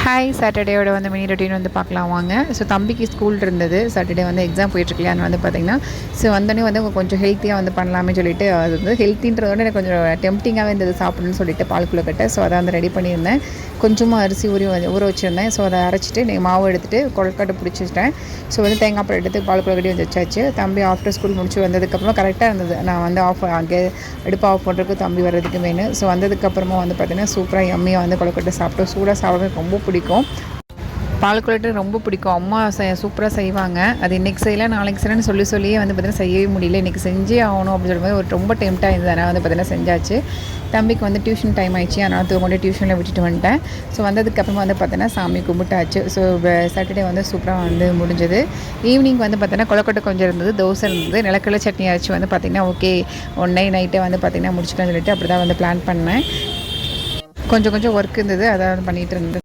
Hi சாட்டர்டேயோட வந்து mini routine வந்து பார்க்கலாம் வாங்க. ஸோ தம்பிக்கு ஸ்கூல் இருந்தது. சாட்டர்டே வந்து எக்ஸாம் போயிட்டுருக்கலையான்னு வந்து பார்த்திங்கன்னா, ஸோ வந்தோடனே வந்து கொஞ்சம் ஹெல்த்தியாக வந்து பண்ணலாமே சொல்லிட்டு, அது வந்து ஹெல்த்தின்றதோட எனக்கு கொஞ்சம் டெம்ப்டிங்காகவே இருந்தது சாப்பிடணும்னு சொல்லிட்டு பால் கொழுக்கட்டை. ஸோ அதை வந்து ரெடி பண்ணியிருந்தேன். கொஞ்சமாக அரிசி ஊற வச்சுருந்தேன். ஸோ அதை அரைச்சிட்டு மாவு எடுத்துகிட்டு கொழுக்கட்டை பிடிச்சிட்டேன். ஸோ வந்து தேங்காய் பால் எடுத்து பால் கொழுக்கட்டி வந்து வச்சாச்சு. தம்பி ஆஃப்டர் ஸ்கூல் முடிச்சு வந்ததுக்கப்புறம் கரெக்டாக இருந்தது. நான் வந்து அங்கே அடுப்பு ஆஃப் பண்ணுறதுக்கு தம்பி வர்றதுக்கு வேணும். ஸோ வந்ததுக்கப்புறமா வந்து பார்த்திங்கன்னா சூப்பராக எம்மியாக வந்து கொழுக்கட்டை சாப்பிட்டோம். சூடாக சாப்பிட ரொம்ப பிடிக்கும். பால் கொழுக்கட்டை ரொம்ப பிடிக்கும். அம்மா சூப்பராக செய்வாங்க. அது இன்றைக்கி செய்யலாம் நாளைக்கு செய்யலாம்னு சொல்லியே வந்து பார்த்திங்கன்னா செய்யவே முடியல. இன்றைக்கி செஞ்சே ஆகணும் அப்படின்னு சொல்லும்போது ஒரு ரொம்ப டெம்ப்டாக இருந்தது. அதனால் வந்து பார்த்திங்கன்னா செஞ்சாச்சு. தம்பிக்கு வந்து டியூஷன் டைம் ஆயிடுச்சு. அதனால் கொண்டு டியூஷனில் விட்டுட்டு வந்துட்டேன். ஸோ வந்ததுக்கப்புறமா வந்து பார்த்தீங்கன்னா சாமி கும்பிட்டாச்சு. ஸோ சாட்டர்டே வந்து சூப்பராக வந்து முடிஞ்சது. ஈவினிங் வந்து பார்த்தீங்கன்னா கொழுக்கட்டை கொஞ்சம் இருந்தது, தோசை இருந்தது, நிலக்கடலை சட்னி ஆச்சு வந்து பார்த்திங்கன்னா ஓகே நைட்டே வந்து பார்த்திங்கன்னா முடிச்சுட்டேன்னு சொல்லிட்டு அப்படி தான் வந்து பிளான் பண்ணேன். கொஞ்சம் ஒர்க் இருந்தது, அதை வந்து பண்ணிகிட்டு இருந்தது.